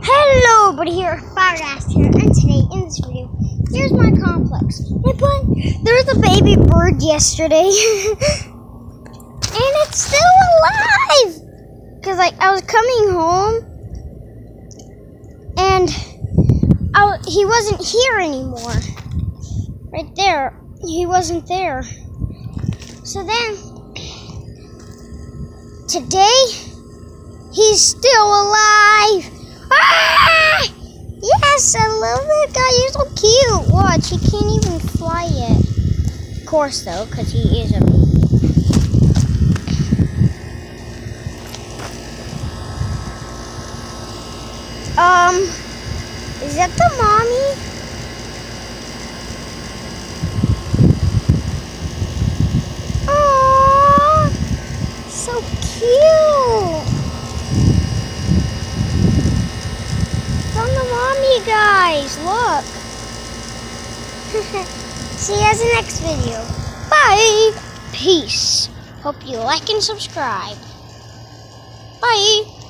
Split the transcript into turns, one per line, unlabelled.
Hello, buddy here, Fireast here, and today in this video, here's my complex. There was a baby bird yesterday, and it's still alive. Cause I was coming home, and he wasn't here anymore. Right there, he wasn't there. So then, today, he's still alive. Ah! Yes, I love that guy. He's so cute. Watch, he can't even fly yet. Of course, though, because he is a baby. Is that the mommy? Aww, so cute. From the mommy, guys, look. See you guys in the next video. Bye. Peace. Hope you like and subscribe. Bye.